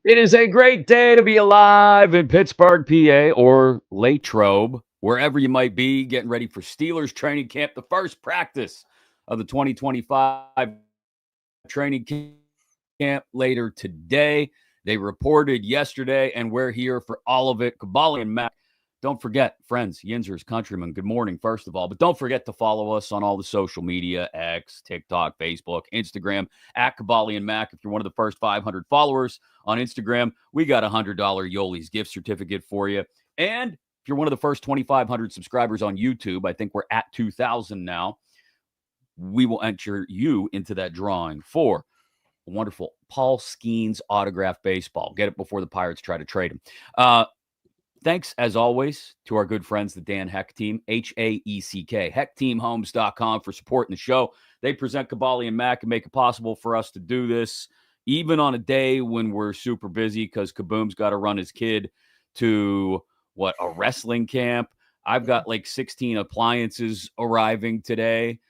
It is a great day to be alive in Pittsburgh, PA, or Latrobe, wherever you might be, getting ready for Steelers training camp, the first practice of the 2025 training camp later today. They reported yesterday, and we're here for all of it. Kaboly and Mack. Don't forget, friends, Yinzers, countrymen, good morning, first of all. But don't forget to follow us on all the social media, X, TikTok, Facebook, Instagram, at Kaboly and Mack. If you're one of the first 500 followers on Instagram, we got a $100 Yoli's gift certificate for you. And if you're one of the first 2,500 subscribers on YouTube, I think we're at 2,000 now, we will enter you into that drawing for wonderful Paul Skeens autographed baseball. Get it before the Pirates try to trade him. Thanks, as always, to our good friends, the Dan Heck team, H-A-E-C-K, HeckTeamHomes.com for supporting the show. They present Kaboly and Mack and make it possible for us to do this, even on a day when we're super busy because Kaboom's got to run his kid to, a wrestling camp. I've got like 16 appliances arriving today.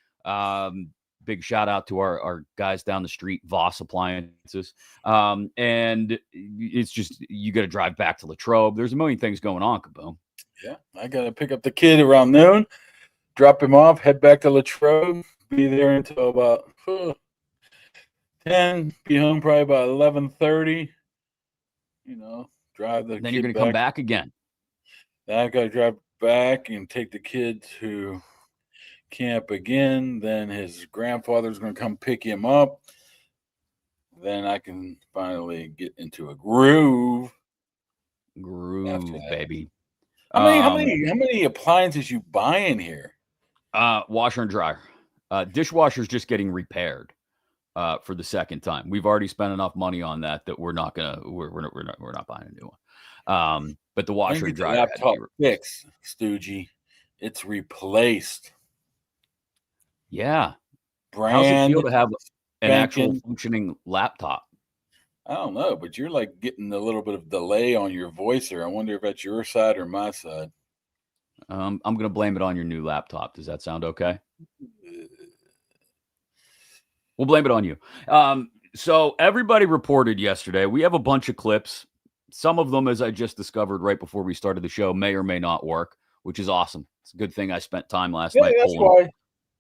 Big shout out to our guys down the street, Voss Appliances. And it's just, you got to drive back to Latrobe. There's a million things going on, Kaboom. Yeah, I got to pick up the kid around noon, drop him off, head back to Latrobe, be there until about 10, be home probably about 11:30. Drive the Then kid you're going to come back again. Then I got to drive back and take the kid to camp again. Then his grandfather's going to come pick him up. Then I can finally get into a groove. Groove, baby. How many appliances you buying here? Washer and dryer. Dishwasher's just getting repaired for the second time. We've already spent enough money on that we're not buying a new one. But the washer and dryer laptop fixed, Stoogie. It's replaced. Yeah. Brand. How's it feel to have an actual functioning laptop? I don't know, but you're like getting a little bit of delay on your voice here. I wonder if that's your side or my side. I'm going to blame it on your new laptop. Does that sound okay? We'll blame it on you. So everybody reported yesterday. We have a bunch of clips. Some of them, as I just discovered right before we started the show, may or may not work, which is awesome. It's a good thing I spent time last night.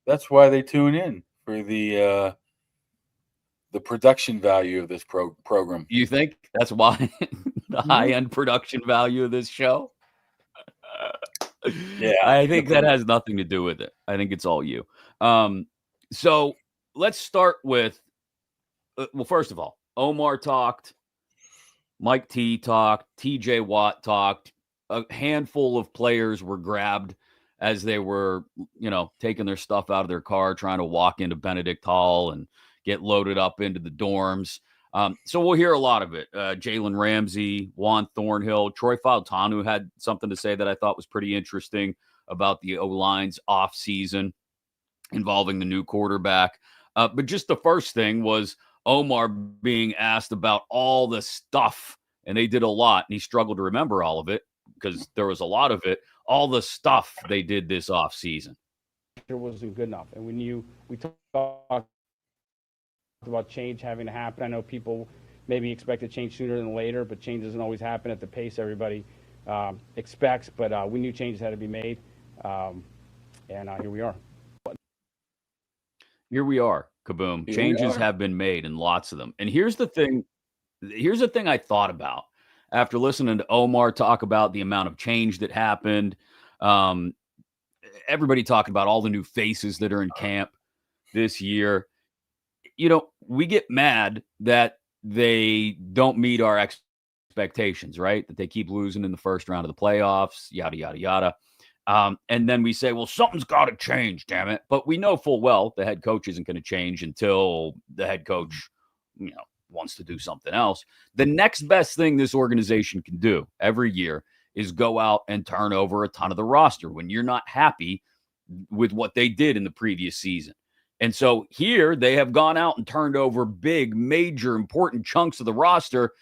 That's why they tune in for the production value of this program. You think that's why the high-end production value of this show? Yeah, I think that has nothing to do with it. I think it's all you. So let's start with, first of all, Omar talked, Mike T talked, TJ Watt talked. A handful of players were grabbed as they were, taking their stuff out of their car, trying to walk into Benedict Hall and get loaded up into the dorms. So we'll hear a lot of it. Jalen Ramsey, Juan Thornhill, Troy Fautanu had something to say that I thought was pretty interesting about the O-line's offseason involving the new quarterback. But just the first thing was Omar being asked about all the stuff, and they did a lot, and he struggled to remember all of it because there was a lot of it, all the stuff they did this offseason. It wasn't good enough, and we talked about change having to happen. I know people maybe expect to change sooner than later, but change doesn't always happen at the pace everybody expects. But we knew changes had to be made, and here we are. Here we are, Kaboom. Changes have been made, and lots of them. And here's the thing I thought about after listening to Omar talk about the amount of change that happened. Everybody talking about all the new faces that are in camp this year. We get mad that they don't meet our expectations, right? That they keep losing in the first round of the playoffs, yada, yada, yada. And then we say, well, something's got to change, damn it. But we know full well the head coach isn't going to change until the head coach, wants to do something else. The next best thing this organization can do every year is go out and turn over a ton of the roster when you're not happy with what they did in the previous season. And so here they have gone out and turned over big, major, important chunks of the roster,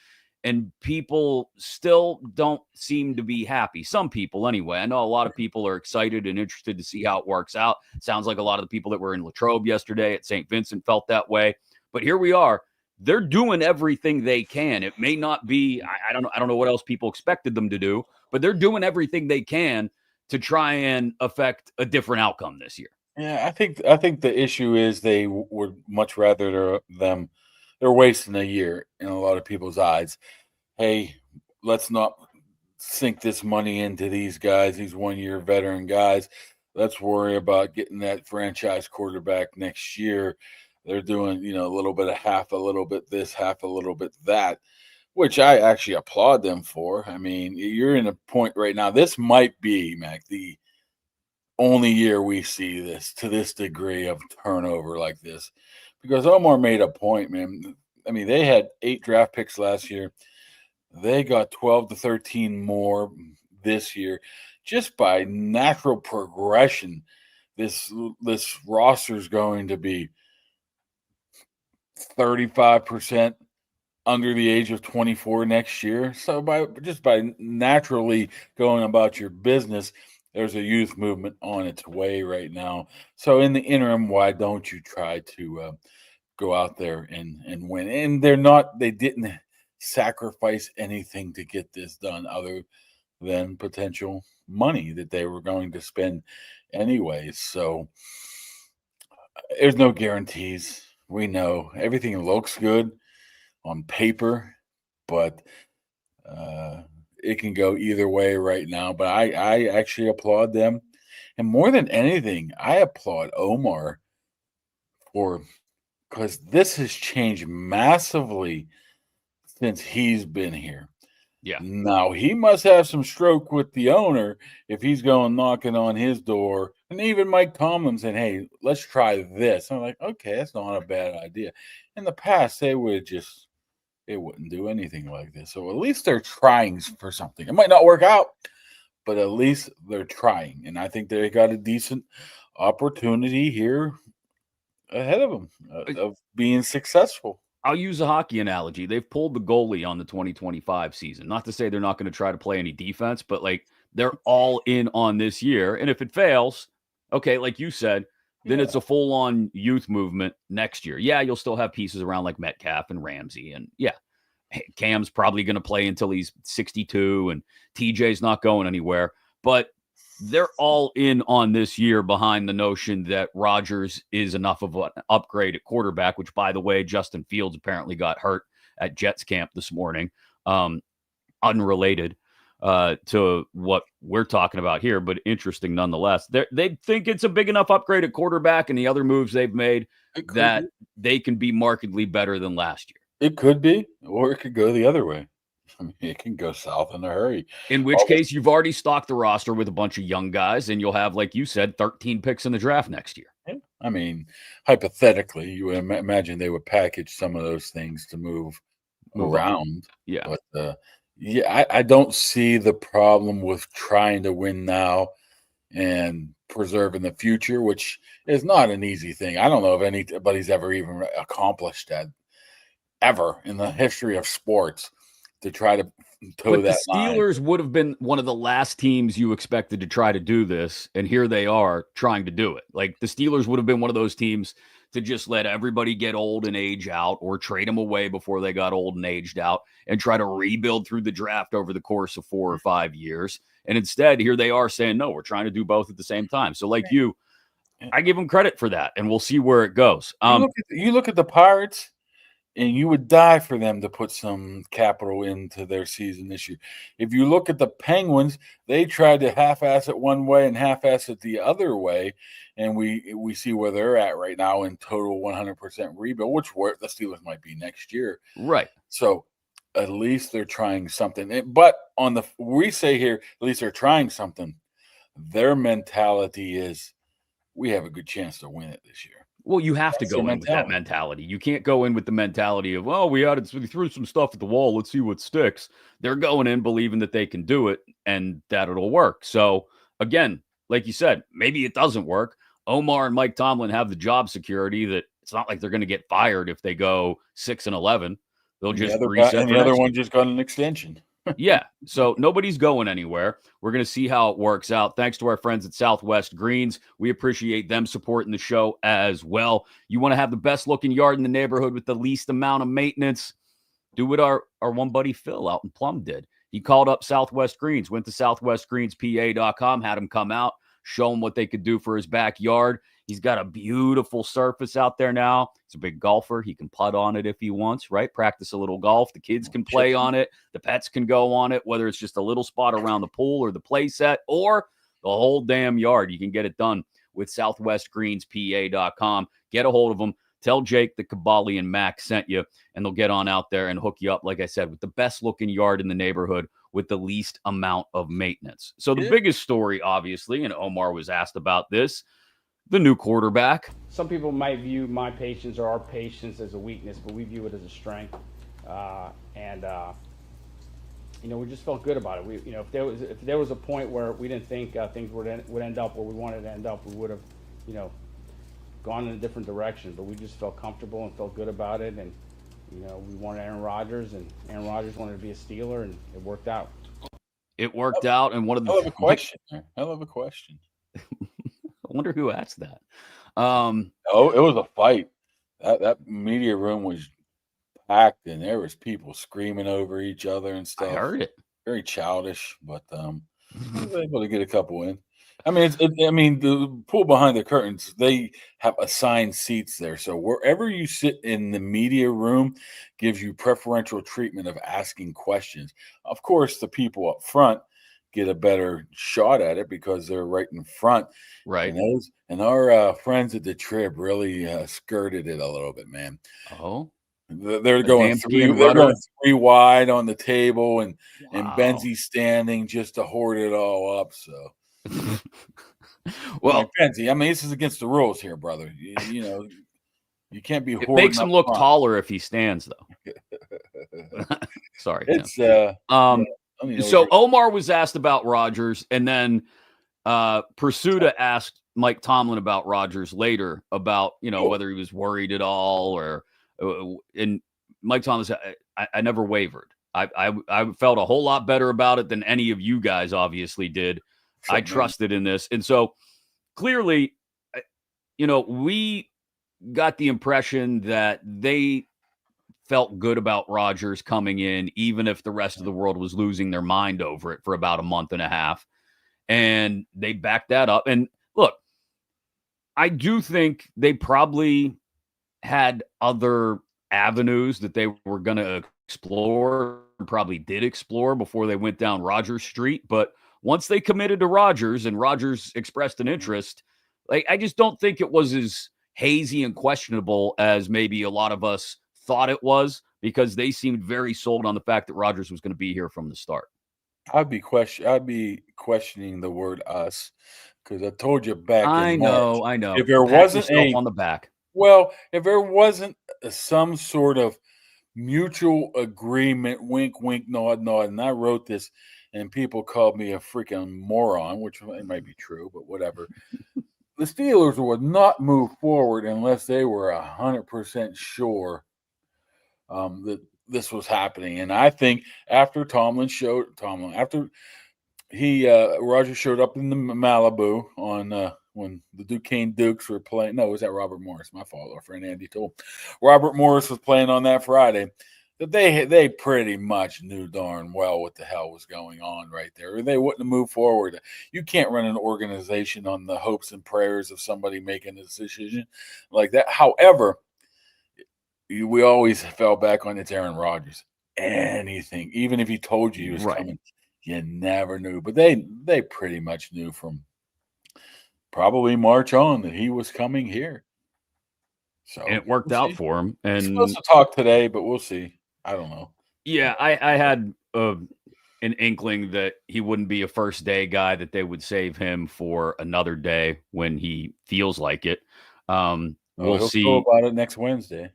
and people still don't seem to be happy. Some people anyway. I know a lot of people are excited and interested to see how it works out. Sounds like a lot of the people that were in Latrobe yesterday at Saint Vincent felt that way. But here we are. they're doing everything they can. It may not be, I don't know what else people expected them to do, but they're doing everything they can to try and affect a different outcome this year. Yeah, I think the issue is they would much rather they're wasting a year in a lot of people's eyes. Hey, let's not sink this money into these guys, these 1-year veteran guys. Let's worry about getting that franchise quarterback next year. They're doing, a little bit of half, a little bit this, half, a little bit that, which I actually applaud them for. I mean, you're in a point right now. This might be, Mac, the only year we see this to this degree of turnover like this, because Omar made a point, man. I mean, they had 8 draft picks last year. They got 12 to 13 more this year just by natural progression. This roster is going to be 35% under the age of 24 next year. So by naturally going about your business, there's a youth movement on its way right now. So in the interim, why don't you try to go out there and win? And they didn't sacrifice anything to get this done other than potential money that they were going to spend anyways. So there's no guarantees. We know everything looks good on paper, but it can go either way right now. But I actually applaud them. And more than anything, I applaud Omar because this has changed massively since he's been here. Yeah. Now, he must have some stroke with the owner if he's going knocking on his door. And even Mike Tomlin saying, hey, let's try this. I'm like, okay, that's not a bad idea. In the past, they wouldn't do anything like this. So at least they're trying for something. It might not work out, but at least they're trying. And I think they got a decent opportunity here ahead of them of being successful. I'll use a hockey analogy. They've pulled the goalie on the 2025 season. Not to say they're not going to try to play any defense, but they're all in on this year. And if it fails, okay, like you said, then it's a full-on youth movement next year. Yeah, you'll still have pieces around like Metcalf and Ramsey. And yeah, Cam's probably going to play until he's 62 and TJ's not going anywhere. But they're all in on this year behind the notion that Rodgers is enough of an upgrade at quarterback, which, by the way, Justin Fields apparently got hurt at Jets camp this morning. Unrelated to what we're talking about here, but interesting nonetheless. They think it's a big enough upgrade at quarterback and the other moves they've made that they can be markedly better than last year. It could be, or it could go the other way. I mean, it can go south in a hurry. In which case, you've already stocked the roster with a bunch of young guys, and you'll have, like you said, 13 picks in the draft next year. Yeah. I mean, hypothetically, you would imagine they would package some of those things to move around. Yeah. But, I don't see the problem with trying to win now and preserve in the future, which is not an easy thing. I don't know if anybody's ever even accomplished that ever in the history of sports. To try to toe that line. The Steelers would have been one of the last teams you expected to try to do this, and here they are trying to do it. Like the Steelers would have been one of those teams to just let everybody get old and age out or trade them away before they got old and aged out and try to rebuild through the draft over the course of 4 or 5 years. And instead, here they are saying, no, we're trying to do both at the same time. So like you, I give them credit for that, and we'll see where it goes. You look at the Pirates, and you would die for them to put some capital into their season this year. If you look at the Penguins, they tried to half-ass it one way and half-ass it the other way, and we see where they're at right now in total 100% rebuild, which the Steelers might be next year. Right. So at least they're trying something. But we say here, at least they're trying something. Their mentality is, we have a good chance to win it this year. Well, you have to go in with that mentality. You can't go in with the mentality of, well, we threw some stuff at the wall. Let's see what sticks. They're going in believing that they can do it and that it'll work. So, again, like you said, maybe it doesn't work. Omar and Mike Tomlin have the job security that it's not like they're going to get fired if they go 6-11. They'll just reset. And the other one just got an extension. Yeah, so nobody's going anywhere. We're going to see how it works out. Thanks to our friends at Southwest Greens. We appreciate them supporting the show as well. You want to have the best looking yard in the neighborhood with the least amount of maintenance? Do what our one buddy Phil out in Plum did. He called up Southwest Greens, went to southwestgreenspa.com, had him come out, show him what they could do for his backyard. He's got a beautiful surface out there now. He's a big golfer. He can putt on it if he wants, right? Practice a little golf. The kids can play on it. The pets can go on it, whether it's just a little spot around the pool or the play set or the whole damn yard. You can get it done with southwestgreenspa.com. Get a hold of them. Tell Jake that Kaboly+Mack sent you, and they'll get on out there and hook you up, like I said, with the best-looking yard in the neighborhood with the least amount of maintenance. So the biggest story, obviously, and Omar was asked about this, the new quarterback. Some people might view my patience or our patience as a weakness, but we view it as a strength. We just felt good about it. If there was a point where we didn't think things would end up where we wanted to end up, we would have, gone in a different direction. But we just felt comfortable and felt good about it. And, we wanted Aaron Rodgers, and Aaron Rodgers wanted to be a Steeler, and it worked out. It worked out, and one of the... I love a question. I love a question. I wonder who asked that. It was a fight. That media room was packed, and there was people screaming over each other and stuff. I heard it. Very childish, but I was able to get a couple in. I mean, the pool behind the curtains, they have assigned seats there. So wherever you sit in the media room gives you preferential treatment of asking questions. Of course, the people up front get a better shot at it because they're right in front. Right. And our friends at the Trib really skirted it a little bit, man. Oh. They're going three wide on the table, and Benzie's standing just to hoard it all up. So, well, Benzie, I mean, this is against the rules here, brother. You can't be. It makes him look taller if he stands, though. Sorry. So Omar was asked about Rodgers, and then Pursuta asked Mike Tomlin about Rodgers later about whether he was worried at all or. And Mike Tomlin said, I never wavered. I felt a whole lot better about it than any of you guys obviously did. I trusted in this. And so clearly, we got the impression that they felt good about Rodgers coming in, even if the rest of the world was losing their mind over it for about a month and a half. And they backed that up. And look, I do think they probably had other avenues that they were going to explore, probably did explore before they went down Rodgers Street. But once they committed to Rodgers and Rodgers expressed an interest, I just don't think it was as hazy and questionable as maybe a lot of us thought it was, because they seemed very sold on the fact that Rodgers was going to be here from the start. I'd be questioning the word us, because I told you back in March. I know. If there wasn't on the back. Well, if there wasn't some sort of mutual agreement, wink, wink, nod, nod, and I wrote this, and people called me a freaking moron, which it might be true, but whatever. The Steelers would not move forward unless they were 100% sure that this was happening. And I think after Rodgers showed up in the Malibu on when the Duquesne Dukes were playing. No, it was that Robert Morris. My fault. Our friend Andy told. Robert Morris was playing on that Friday. That they pretty much knew darn well what the hell was going on right there. They wouldn't have moved forward. You can't run an organization on the hopes and prayers of somebody making a decision like that. However, we always fell back on it's Aaron Rodgers. Anything, even if he told you he was coming, you never knew. But they pretty much knew from probably March on that he was coming here. So and it worked out for him. And he's supposed to talk today, but we'll see. I don't know. Yeah, I had an inkling that he wouldn't be a first day guy, that they would save him for another day when he feels like it. We'll see about it next Wednesday.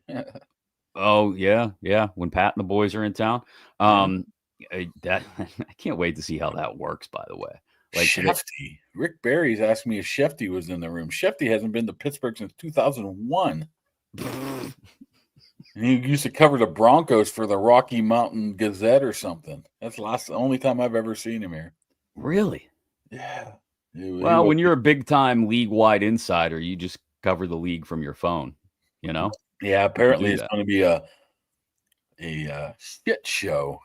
Oh yeah. When Pat and the boys are in town. I can't wait to see how that works, by the way. Like Shefty. Rick Barry's asked me if Shefty was in the room. Shefty hasn't been to Pittsburgh since 2001. And he used to cover the Broncos for the Rocky Mountain Gazette or something. That's the only time I've ever seen him here. Really? Yeah. Well, when you're a big-time league-wide insider, you just cover the league from your phone, you know? Yeah, apparently it's that. going to be a shit show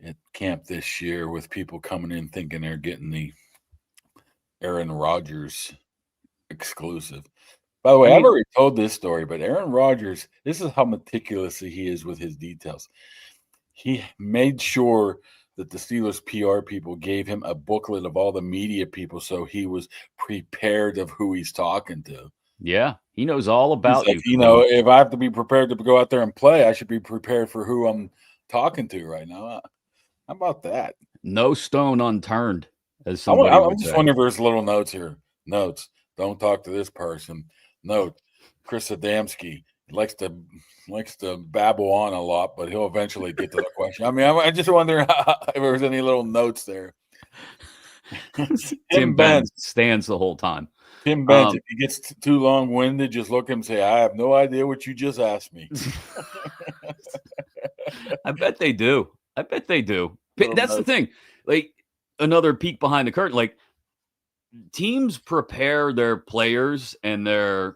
at camp this year with people coming in thinking they're getting the Aaron Rodgers exclusive. By the way, I've already told this story, but Aaron Rodgers, this is how meticulous he is with his details. He made sure that the Steelers PR people gave him a booklet of all the media people so he was prepared of who he's talking to. Yeah, he knows all about like, you know, if I have to be prepared to go out there and play, I should be prepared for who I'm talking to right now. How about that? No stone unturned, as somebody would I'm just say. wondering if there's little notes here. Notes. Don't talk to this person. Note. Chris Adamski likes to babble on a lot, but he'll eventually get to the question. I mean, I just wonder if there's any little notes there. Tim Benz stands the whole time. Tim Benz, if he gets too long-winded, just look at him and say, I have no idea what you just asked me. I bet they do. That's the thing. Like, another peek behind the curtain. Like, teams prepare their players and their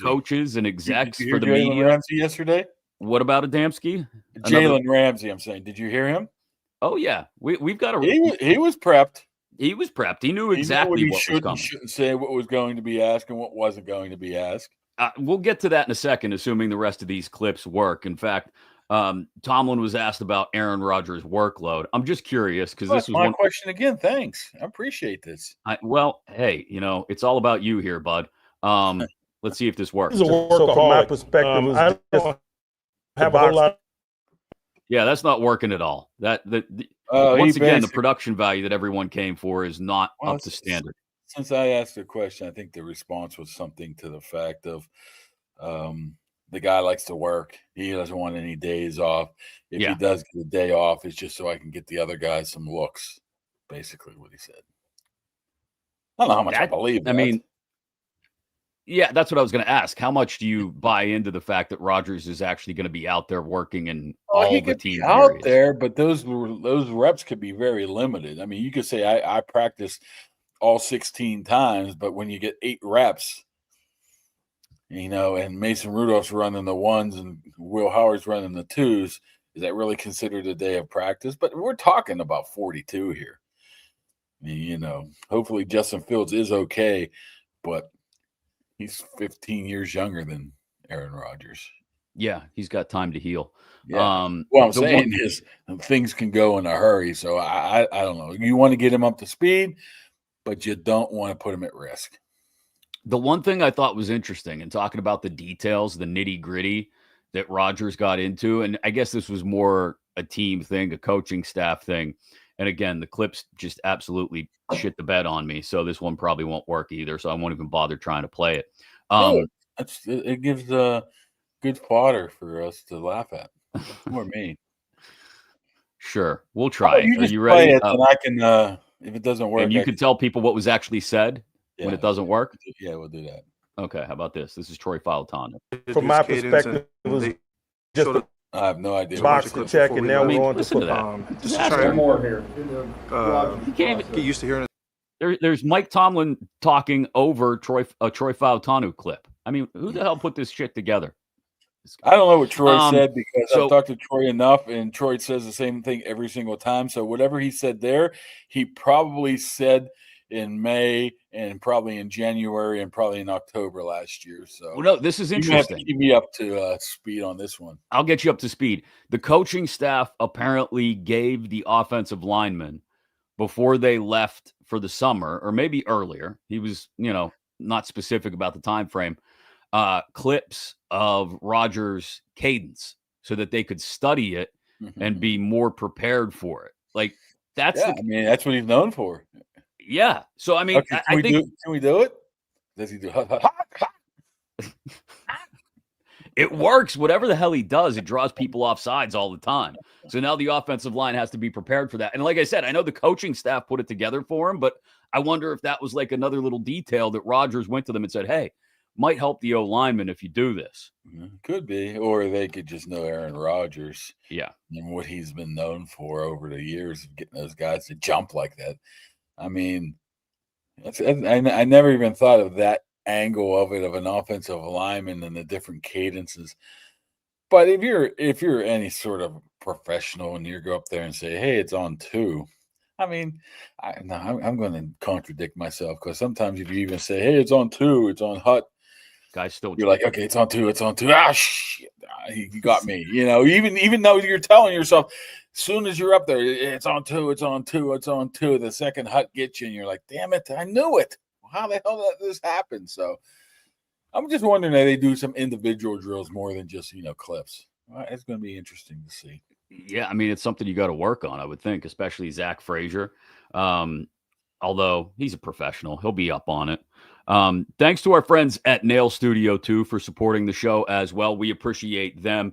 coaches and execs for the Jalen media. Ramsey yesterday? What about Adamski? Jalen Ramsey, I'm saying. Did you hear him? Oh, yeah. We've got a... He was prepped. He was prepped. He knew exactly what was coming. Shouldn't say what was going to be asked and what wasn't going to be asked. We'll get to that in a second, assuming the rest of these clips work. In fact, Tomlin was asked about Aaron Rodgers' workload. I'm just curious because this was my question again. Thanks. I appreciate this. Well, hey, it's all about you here, bud. Let's see if this works. So from my perspective, I just have a whole lot. Yeah, that's not working at all. Once again, the production value that everyone came for is not up to standard. Since I asked the question, I think the response was something to the fact of the guy likes to work. He doesn't want any days off. If he does get a day off, it's just so I can get the other guys some looks, basically what he said. I don't know how much I believe that. I mean, yeah, that's what I was going to ask. How much do you buy into the fact that Rodgers is actually going to be out there working in all the team out areas? there, but those reps could be very limited. I mean, you could say I practice all 16 times, but when you get 8 reps, and Mason Rudolph's running the 1s and Will Howard's running the 2s, is that really considered a day of practice? But we're talking about 42 here. Hopefully Justin Fields is okay, but he's 15 years younger than Aaron Rodgers. Yeah, he's got time to heal. Yeah. What I'm saying is things can go in a hurry. So I don't know. You want to get him up to speed, but you don't want to put him at risk. The one thing I thought was interesting in talking about the details, the nitty-gritty that Rodgers got into, and I guess this was more a team thing, a coaching staff thing. And again, the clips just absolutely shit the bed on me. So this one probably won't work either. So I won't even bother trying to play it. It gives good fodder for us to laugh at. Or me. Sure. We'll try. You Are you ready? And I can, if it doesn't work. And you can tell people what was actually said when it doesn't work? Yeah, we'll do that. Okay. How about this? This is Troy Falatano. From my perspective, it was just I have no idea. Box to check, and now we're on to football. Just try more here. He can't get used to hearing it. There's Mike Tomlin talking over a Troy Falatano clip. I mean, who the hell put this shit together? I don't know what Troy said because I've talked to Troy enough, and Troy says the same thing every single time. So whatever he said there, he probably said in May and probably in January and probably in October last year. So no, this is interesting. You have to keep me up to speed on this one. I'll get you up to speed. The coaching staff apparently gave the offensive linemen before they left for the summer, or maybe earlier. He was, not specific about the time frame. Clips of Rodgers' cadence so that they could study it and be more prepared for it. Like that's that's what he's known for. Yeah. So I mean, okay, can we do it? Does he do it works. Whatever the hell he does, it draws people off sides all the time. So now the offensive line has to be prepared for that. And like I said, I know the coaching staff put it together for him, but I wonder if that was like another little detail that Rodgers went to them and said, hey, might help the O-lineman if you do this. Could be, or they could just know Aaron Rodgers. Yeah. And what he's been known for over the years of getting those guys to jump like that. I mean, I never even thought of that angle of it, of an offensive lineman and the different cadences. But if you're any sort of professional and you go up there and say, "Hey, it's on 2," I mean, I'm going to contradict myself, because sometimes if you even say, "Hey, it's on 2, it's on hut," guys still you're like, "Okay, it's on 2, it's on 2." Ah, shit, you got me. Even though you're telling yourself, as soon as you're up there, it's on 2, it's on 2, it's on 2. The second hut gets you, and you're like, "Damn it, I knew it. How the hell did this happen?" So I'm just wondering if they do some individual drills more than just, clips. Well, it's going to be interesting to see. Yeah, I mean, it's something you got to work on, I would think, especially Zach Frazier. Although he's a professional, he'll be up on it. Thanks to our friends at Nail Studio 2 for supporting the show as well. We appreciate them.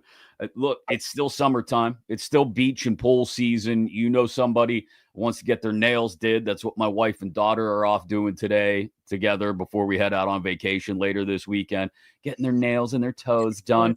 Look, it's still summertime. It's still beach and pool season. Somebody wants to get their nails did. That's what my wife and daughter are off doing today together before we head out on vacation later this weekend, getting their nails and their toes done.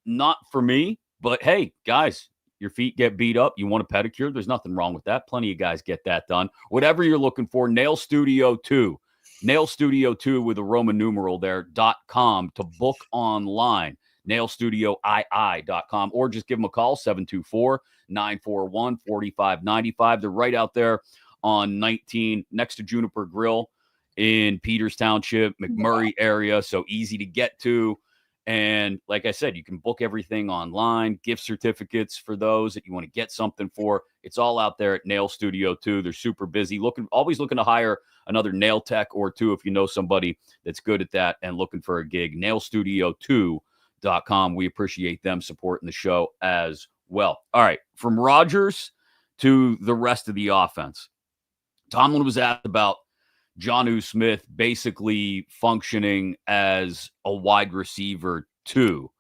Not for me, but hey, guys, your feet get beat up. You want a pedicure? There's nothing wrong with that. Plenty of guys get that done. Whatever you're looking for, Nail Studio 2. Nail Studio 2 with a Roman numeral there, .com to book online. NailStudioII.com, or just give them a call, 724-941-4595. They're right out there on 19 next to Juniper Grill in Peters Township, McMurray area, so easy to get to. And like I said, you can book everything online, gift certificates for those that you want to get something for. It's all out there at Nail Studio 2. They're super busy, always looking to hire another nail tech or two if you know somebody that's good at that and looking for a gig. NailStudio2.com. We appreciate them supporting the show as well. All right, from Rodgers to the rest of the offense. Tomlin was asked about Jonnu Smith basically functioning as a wide receiver too.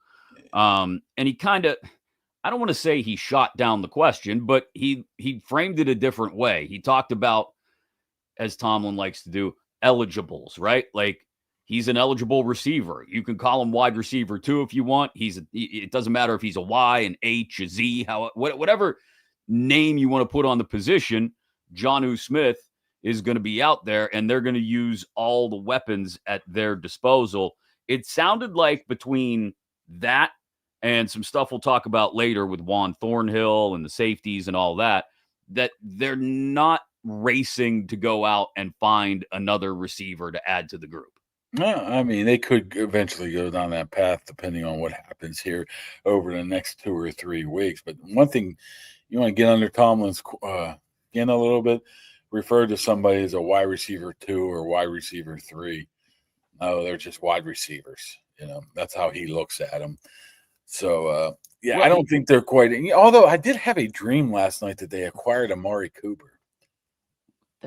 And he kind of, I don't want to say he shot down the question, but he framed it a different way. He talked about, as Tomlin likes to do, eligibles, right? Like, he's an eligible receiver. You can call him wide receiver too if you want. It doesn't matter if he's a Y, an H, a Z, whatever name you want to put on the position. Jonnu Smith is going to be out there, and they're going to use all the weapons at their disposal. It sounded like between that and some stuff we'll talk about later with Juan Thornhill and the safeties and all that they're not racing to go out and find another receiver to add to the group. No, I mean, they could eventually go down that path depending on what happens here over the next 2 or 3 weeks. But one thing, you want to get under Tomlin's skin a little bit, refer to somebody as a wide receiver 2 or wide receiver 3. No, they're just wide receivers. That's how he looks at them. So, I don't think they're quite – although I did have a dream last night that they acquired Amari Cooper.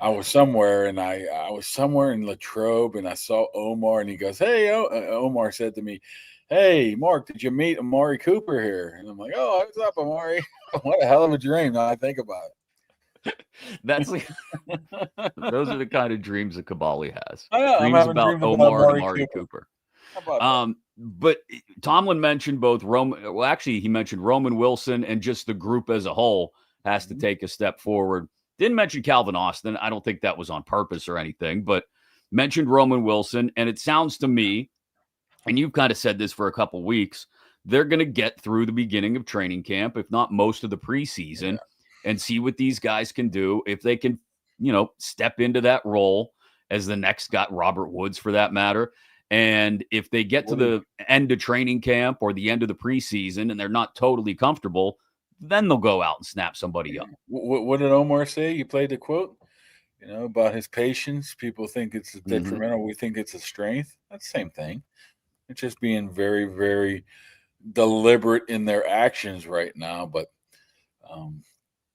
I was somewhere, and I was somewhere in Latrobe, and I saw Omar, and he goes, "Hey," Omar said to me, "Hey, Mark, did you meet Amari Cooper here?" And I'm like, "Oh, what's up, Amari?" What a hell of a dream. Now I think about it. That's like, those are the kind of dreams that Kaboly has. I know, dreams about Omar and Amari Cooper. But Tomlin mentioned both he mentioned Roman Wilson, and just the group as a whole has to take a step forward. Didn't mention Calvin Austin. I don't think that was on purpose or anything, but mentioned Roman Wilson. And it sounds to me, and you've kind of said this for a couple weeks, they're going to get through the beginning of training camp, if not most of the preseason, and see what these guys can do. If they can, step into that role as the next guy, Robert Woods for that matter. And if they get to the end of training camp or the end of the preseason and they're not totally comfortable, then they'll go out and snap somebody up. What did Omar say? You played the quote, about his patience. People think it's detrimental. We think it's a strength. That's the same thing. It's just being very, very deliberate in their actions right now. But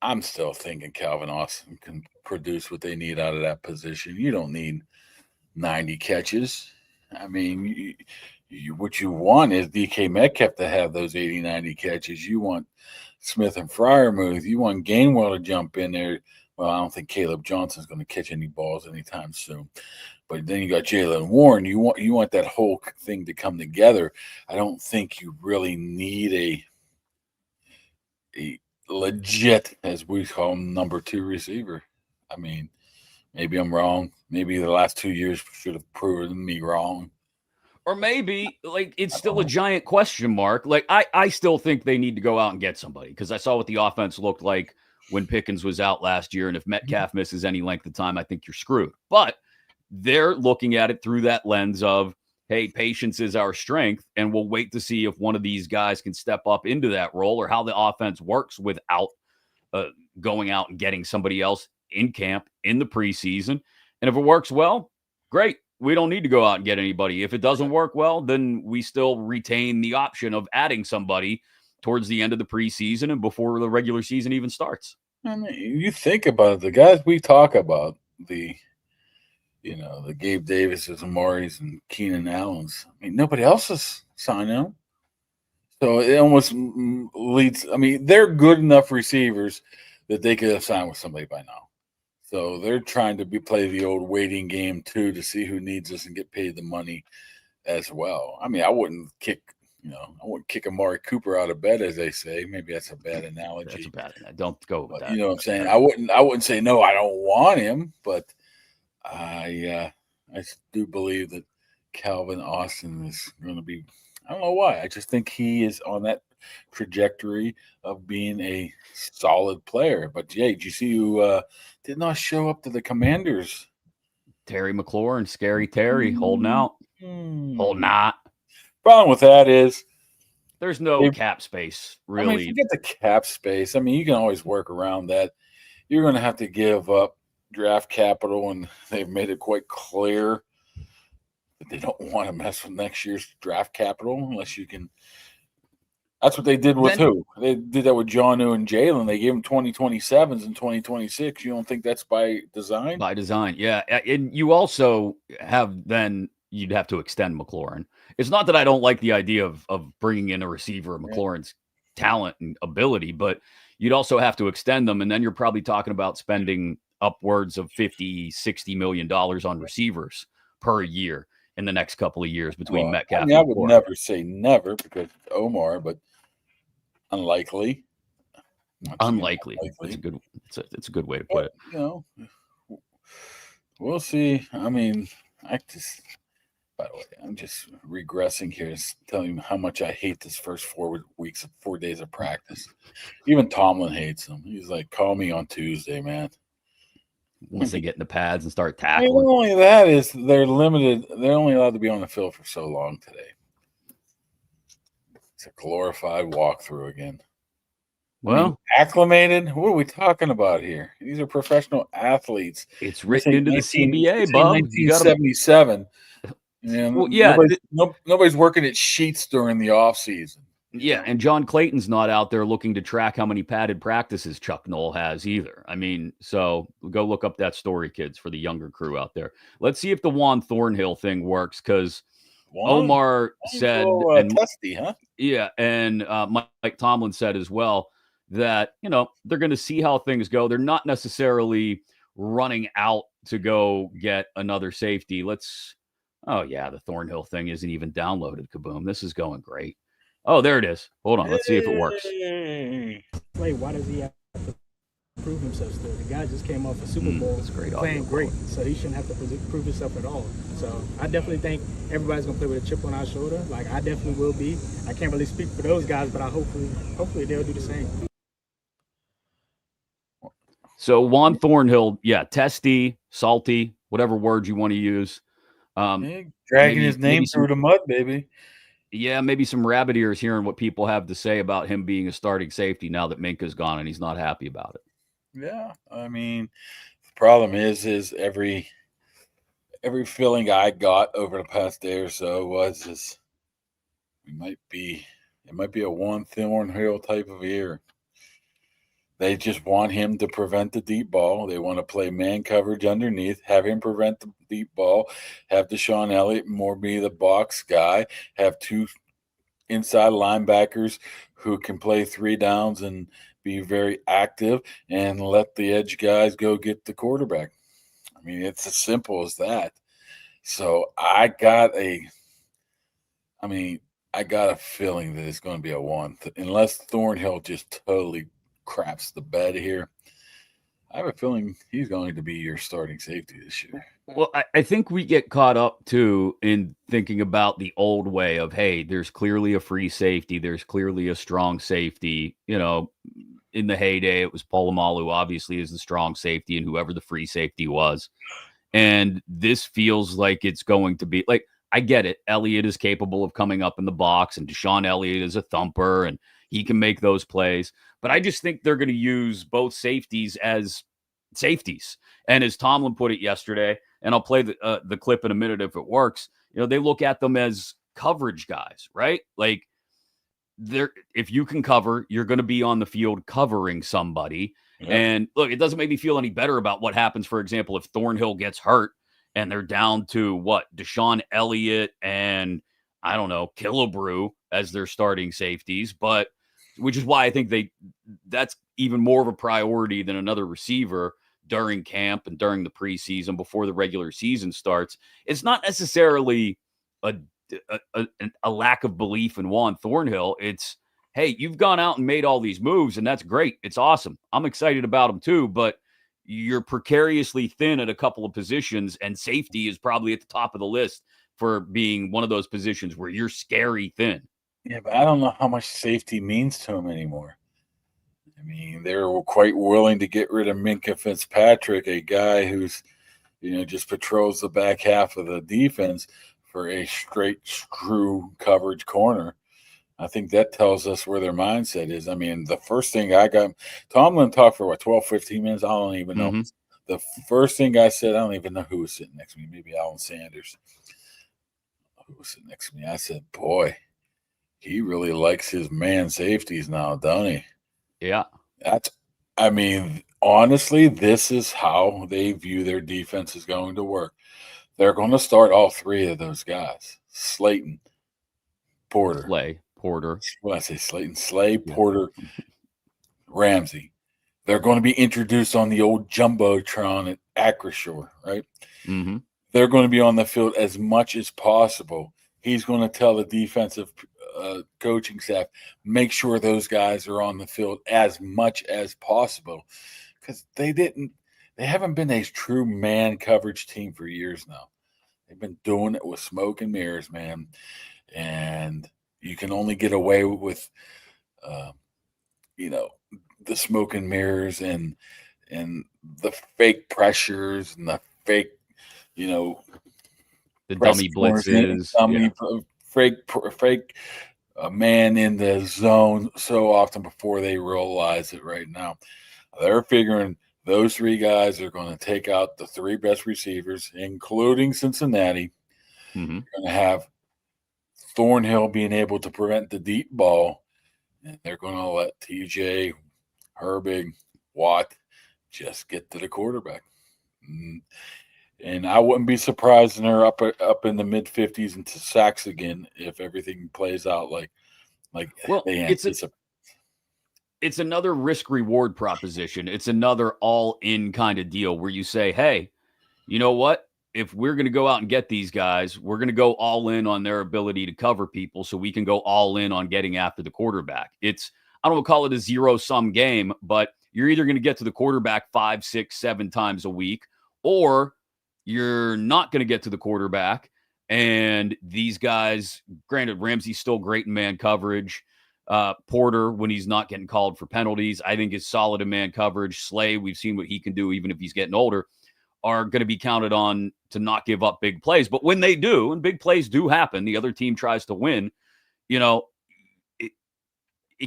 I'm still thinking Calvin Austin can produce what they need out of that position. You don't need 90 catches. I mean, what you want is DK Metcalf to have those 80, 90 catches. You want Smith and Freiermuth. You want Gainwell to jump in there Well, I don't think Caleb Johnson's going to catch any balls anytime soon. But then you got Jalen Warren. You want that whole thing to come together. I don't think you really need a legit, as we call him, number 2 receiver. I mean, maybe I'm wrong. Maybe the last 2 years should have proven me wrong. Or maybe, like, it's still a giant question mark. Like, I still think they need to go out and get somebody because I saw what the offense looked like when Pickens was out last year. And if Metcalf misses any length of time, I think you're screwed. But they're looking at it through that lens of, hey, patience is our strength, and we'll wait to see if one of these guys can step up into that role or how the offense works without going out and getting somebody else in camp in the preseason. And if it works well, great. We don't need to go out and get anybody. If it doesn't work well, then we still retain the option of adding somebody towards the end of the preseason and before the regular season even starts. I mean, you think about it, the guys we talk about, the Gabe Davises, Amaris, and Keenan Allens. I mean, nobody else is signing them. So it almost leads. I mean, they're good enough receivers that they could have signed with somebody by now. So they're trying to play the old waiting game too to see who needs us and get paid the money as well. I mean, I wouldn't kick Amari Cooper out of bed, as they say. Maybe that's a bad analogy. That's a bad analogy. Don't go with that. You know what I'm saying? I wouldn't say no, I don't want him, but I do believe that Calvin Austin is going to be. I don't know why. I just think he is on that trajectory of being a solid player. But yeah, did you see who did not show up to the Commanders? Terry McLaurin, Scary Terry, holding out. Holding out. Problem with that is there's no cap space, really. I mean, forget the cap space. I mean, you can always work around that. You're going to have to give up draft capital, and they've made it quite clear that they don't want to mess with next year's draft capital unless you can. That's what they did with who? They did that with Jonnu and Jalen. They gave them 2027s and 2026. You don't think that's by design? By design, yeah. And you also have you'd have to extend McLaurin. It's not that I don't like the idea of bringing in a receiver of McLaurin's talent and ability, but you'd also have to extend them, and then you're probably talking about spending upwards of $50-60 million on receivers per year in the next couple of years between Metcalf and I would never say never because Omar, but unlikely. Unlikely. That's a good. It's a good way to put it. You know, we'll see. I mean, by the way, I'm just regressing here, telling you how much I hate this first 4 days of practice. Even Tomlin hates them. He's like, call me on Tuesday, man. Once they get in the pads and start tackling. I mean, not only that is they're limited. They're only allowed to be on the field for so long today. It's a glorified walkthrough again. Well, I mean, acclimated. What are we talking about here? These are professional athletes. It's written into the CBA, Bob. 1977. Well, yeah. Nobody's working at Sheets during the off season. Yeah, and John Clayton's not out there looking to track how many padded practices Chuck Noll has either. I mean, so go look up that story, kids, for the younger crew out there. Let's see if the Juan Thornhill thing works, because Omar said, testy, huh? Yeah, and Mike Tomlin said as well that, they're going to see how things go. They're not necessarily running out to go get another safety. Oh, yeah, the Thornhill thing isn't even downloaded, Kaboom. This is going great. Oh, there it is. Hold on. Let's see if it works. Why does he have to prove himself still? The guy just came off a Super Bowl playing great, so he shouldn't have to prove himself at all. So I definitely think everybody's going to play with a chip on our shoulder. Like, I definitely will be. I can't really speak for those guys, but hopefully they'll do the same. So Juan Thornhill, testy, salty, whatever words you want to use. Dragging his name through the mud, baby. Yeah, maybe some rabbit ears hearing what people have to say about him being a starting safety now that Minka's gone and he's not happy about it. Yeah, I mean, the problem is every feeling I got over the past day or so it might be a Juan Thornhill type of year. They just want him to prevent the deep ball. They want to play man coverage underneath, have him prevent the deep ball, have Deshaun Elliott more be the box guy, have two inside linebackers who can play 3 downs and be very active and let the edge guys go get the quarterback. I mean, it's as simple as that. So I got a feeling that it's going to be a 1, unless Thornhill just totally craps the bed here. I have a feeling he's going to be your starting safety this year. Well, I think we get caught up too in thinking about the old way of, hey, there's clearly a free safety, there's clearly a strong safety. You know, in the heyday, it was Polamalu, obviously, is the strong safety, and whoever the free safety was. And this feels like it's going to be like, I get it. Elliott is capable of coming up in the box, and Deshaun Elliott is a thumper, and he can make those plays. But I just think they're going to use both safeties as safeties. And as Tomlin put it yesterday, and I'll play the clip in a minute if it works, you know, they look at them as coverage guys, right? Like, if you can cover, you're going to be on the field covering somebody. Yeah. And look, it doesn't make me feel any better about what happens, for example, if Thornhill gets hurt and they're down to Deshaun Elliott and I don't know, Killebrew as their starting safeties, but which is why I think that's even more of a priority than another receiver during camp and during the preseason before the regular season starts. It's not necessarily a lack of belief in Juan Thornhill. It's, hey, you've gone out and made all these moves, and that's great. It's awesome. I'm excited about them too, but you're precariously thin at a couple of positions, and safety is probably at the top of the list for being one of those positions where you're scary thin. Yeah, but I don't know how much safety means to him anymore. I mean, they're quite willing to get rid of Minkah Fitzpatrick, a guy who's, just patrols the back half of the defense for a straight screw coverage corner. I think that tells us where their mindset is. I mean, the first thing I got, Tomlin talked for 12, 15 minutes. I don't even know. Mm-hmm. The first thing I said, I don't even know who was sitting next to me. Maybe Alan Sanders. Who was sitting next to me? I said, boy, he really likes his man safeties now, don't he? Yeah. Honestly, this is how they view their defense is going to work. They're going to start all three of those guys. Slayton, Porter. Porter. Well, I say Slayton, Slay, Porter, Ramsey. They're going to be introduced on the old Jumbotron at Acrisure, right? Mm-hmm. They're going to be on the field as much as possible. He's going to tell the defensive coaching staff, make sure those guys are on the field as much as possible, because they haven't been a true man coverage team for years now. They've been doing it with smoke and mirrors, man. And you can only get away with, the smoke and mirrors and the fake pressures and the fake, the dummy blitzes, fake man in the zone so often before they realize it. Right now, they're figuring those three guys are going to take out the three best receivers, including Cincinnati. Mm-hmm. They're going to have Thornhill being able to prevent the deep ball, and they're going to let TJ, Herbig, Watt just get to the quarterback. And I wouldn't be surprised when they're up in the mid-50s into sacks again if everything plays out like they anticipate. It's another risk-reward proposition. It's another all-in kind of deal where you say, hey, you know what? If we're going to go out and get these guys, we're going to go all in on their ability to cover people so we can go all in on getting after the quarterback. I don't want to call it a zero-sum game, but you're either going to get to the quarterback 5, 6, 7 times a week, or you're not going to get to the quarterback. And these guys, granted, Ramsey's still great in man coverage. Porter, when he's not getting called for penalties, I think is solid in man coverage. Slay, we've seen what he can do even if he's getting older, are going to be counted on to not give up big plays. But when they do, and big plays do happen, the other team tries to win, it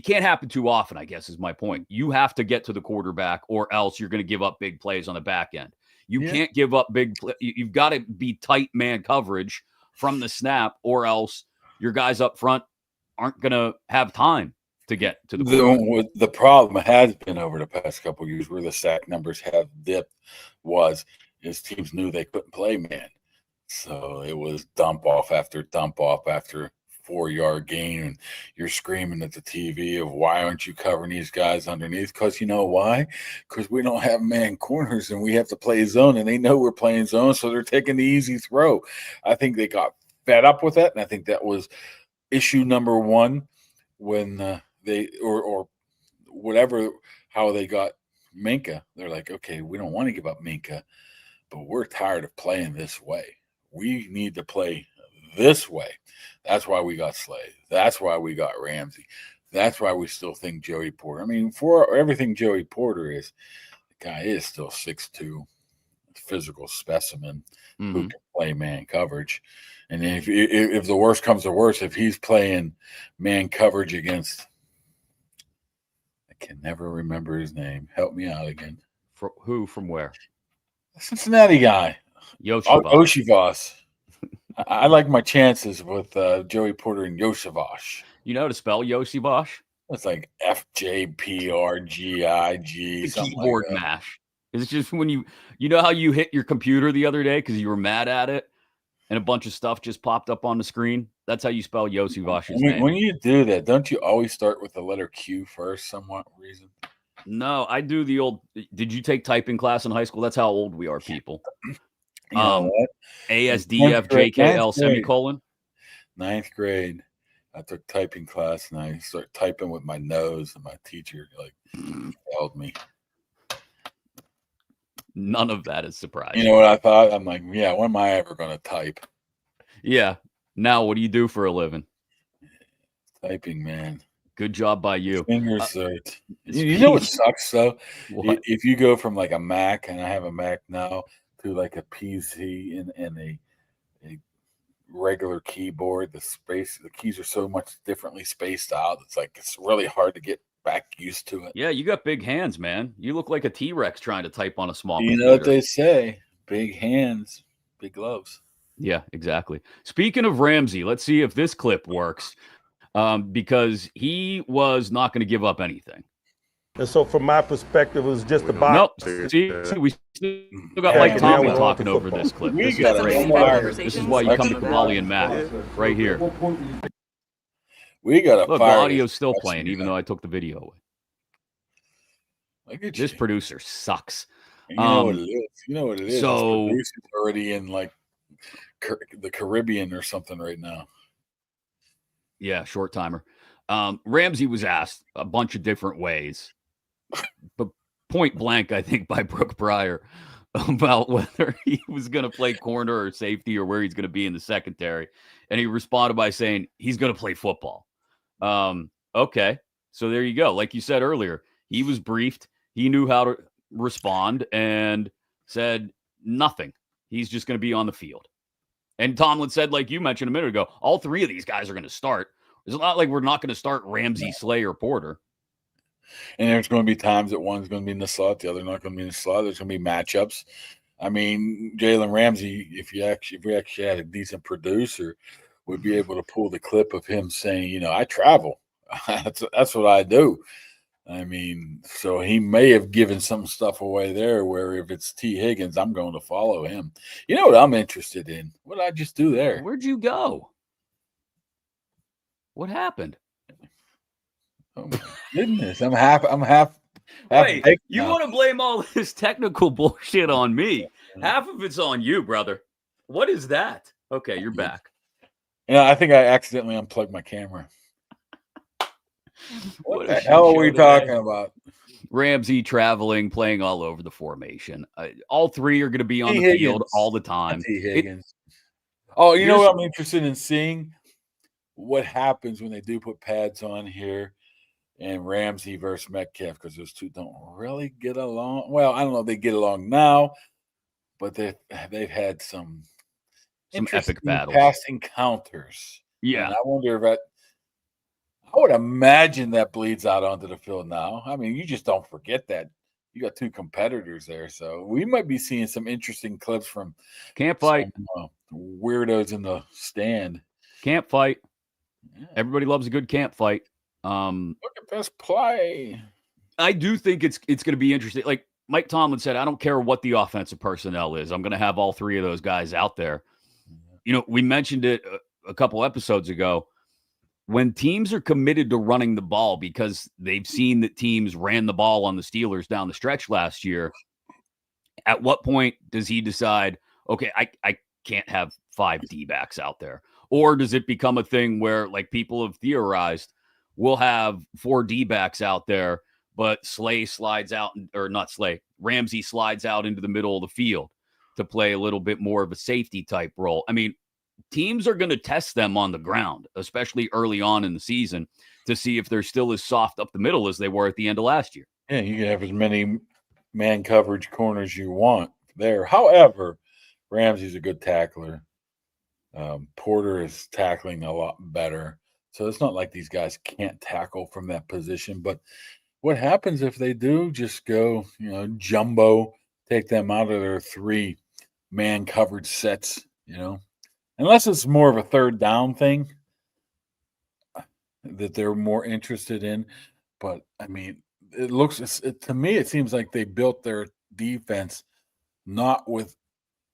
can't happen too often, I guess is my point. You have to get to the quarterback or else you're going to give up big plays on the back end. You can't give up big play. You've got to be tight man coverage from the snap, or else your guys up front aren't going to have time to get to the quarterback. The problem has been over the past couple of years where the sack numbers have dipped is teams knew they couldn't play man. So it was dump off after 4-yard gain, and you're screaming at the TV of why aren't you covering these guys underneath? Because you know why? Because we don't have man corners and we have to play zone, and they know we're playing zone, so they're taking the easy throw. I think they got fed up with that, and I think that was issue number one when they or whatever how they got Minka. They're like, okay, we don't want to give up Minka, but we're tired of playing this way. We need to play this way. That's why we got Slade. That's why we got Ramsey. That's why we still think Joey Porter. I mean, for everything Joey Porter is, the guy is still 6'2", physical specimen who can play man coverage. And if the worst comes to worst, if he's playing man coverage against, I can never remember his name. Help me out again. Who from where? Cincinnati guy. Yoshivas. I like my chances with Joey Porter and Yoshivas. You know how to spell Yoshivas? It's like FJPRGIG. Keyboard mash. It's just when you know how you hit your computer the other day because you were mad at it and a bunch of stuff just popped up on the screen? That's how you spell Yoshivas' name. When you do that, don't you always start with the letter Q first, somewhat reason? No, I do the old. Did you take typing class in high school? That's how old we are, people. ASDFJKL semicolon. 9th grade, I took typing class and I started typing with my nose, and my teacher failed me. None of that is surprising. You know what I thought? I'm like, yeah, when am I ever going to type? Yeah. Now, what do you do for a living? Typing, man. Good job by you. Fingers hurt. You know what sucks, though? What? If you go from like a Mac, and I have a Mac now, to like a PC and a regular keyboard, the keys are so much differently spaced out. It's really hard to get back used to it. Yeah, you got big hands, man. You look like a T-Rex trying to type on a small computer. You know what they say? Big hands, big gloves. Yeah, exactly. Speaking of Ramsey, let's see if this clip works, because he was not going to give up anything. And so from my perspective, it was just about. Nope. See, we still got Mike Tomlin talking over this clip. This is great. This is why you come to Kaboly+Mack right here. We got Look, the audio's still playing, even though I took the video away. Look at this producer sucks. You know what it is. You know what it is. So this producer's already in like the Caribbean or something right now. Yeah, short timer. Ramsey was asked a bunch of different ways, but point blank, I think, by Brooke Pryor about whether he was going to play corner or safety or where he's going to be in the secondary. And he responded by saying he's going to play football. Okay, so there you go. Like you said earlier, he was briefed. He knew how to respond and said nothing. He's just going to be on the field. And Tomlin said, like you mentioned a minute ago, all three of these guys are going to start. It's not like we're not going to start Ramsey, Slay, or Porter. And there's going to be times that one's going to be in the slot, the other not going to be in the slot. There's going to be matchups. I mean, Jalen Ramsey, if we actually had a decent producer, would be able to pull the clip of him saying, you know, I travel. That's what I do. I mean, so he may have given some stuff away there where if it's T. Higgins, I'm going to follow him. You know what I'm interested in? What did I just do there? Where'd you go? What happened? Oh my goodness. I'm half Wait, you want to blame all this technical bullshit on me. Half of it's on you, brother. What is that? Okay, you're back. Yeah, I think I accidentally unplugged my camera. What the hell are we talking about? Ramsey traveling, playing all over the formation. All three are going to be on the field all the time. T. Higgins. You know what I'm interested in seeing? What happens when they do put pads on here and Ramsey versus Metcalf, because those two don't really get along. Well, I don't know if they get along now, but they've had some epic battles, past encounters. Yeah, and I wonder if I would imagine that bleeds out onto the field now. I mean, you just don't forget that. You got two competitors there, so we might be seeing some interesting clips from Camp Fight. Weirdos in the stand. Camp Fight. Yeah. Everybody loves a good camp fight. Look at this play. I do think it's going to be interesting. Like Mike Tomlin said, I don't care what the offensive personnel is. I'm going to have all three of those guys out there. You know, we mentioned it a couple episodes ago. when teams are committed to running the ball because they've seen that teams ran the ball on the Steelers down the stretch last year, at what point does he decide, okay, I can't have 5 D-backs out there? Or does it become a thing where, like people have theorized, we'll have 4 D-backs out there, but Slay slides out, or not Slay, Ramsey slides out into the middle of the field to play a little bit more of a safety type role? I mean, teams are going to test them on the ground, especially early on in the season, to see if they're still as soft up the middle as they were at the end of last year. Yeah, you can have as many man coverage corners you want there. However, Ramsey's a good tackler. Porter is tackling a lot better. So it's not like these guys can't tackle from that position. But what happens if they do just go, jumbo, take them out of their 3 man coverage sets, unless it's more of a third down thing that they're more interested in. But I mean, to me, it seems like they built their defense not with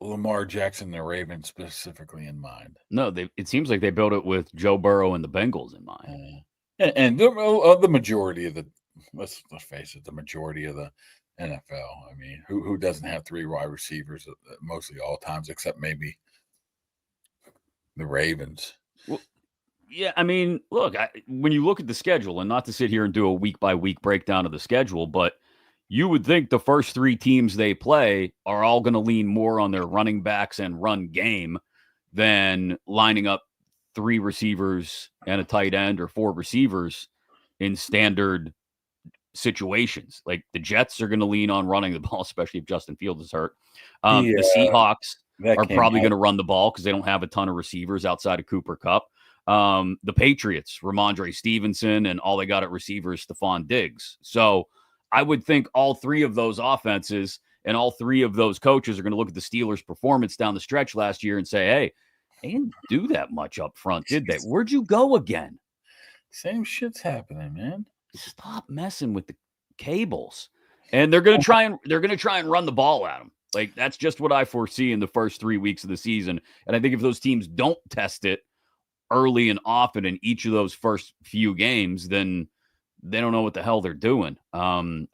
Lamar Jackson, the Ravens specifically in mind. No, it seems like they built it with Joe Burrow and the Bengals in mind. And the majority of let's face it, the majority of the NFL. I mean, who doesn't have 3 wide receivers mostly all times, except maybe the Ravens? Well, yeah, I mean, look, when you look at the schedule, and not to sit here and do a week-by-week breakdown of the schedule, but you would think the first 3 teams they play are all going to lean more on their running backs and run game than lining up 3 receivers and a tight end or 4 receivers in standard situations. Like the Jets are going to lean on running the ball, especially if Justin Fields is hurt. The Seahawks are probably going to run the ball because they don't have a ton of receivers outside of Cooper Kupp. The Patriots, Ramondre Stevenson, and all they got at receiver is Stephon Diggs. So I would think all 3 of those offenses and all 3 of those coaches are going to look at the Steelers' performance down the stretch last year and say, hey, they didn't do that much up front, did they? Where'd you go again? Same shit's happening, man. Stop messing with the cables. And they're going to try and run the ball at them. Like, that's just what I foresee in the first 3 weeks of the season. And I think if those teams don't test it early and often in each of those first few games, then they don't know what the hell they're doing,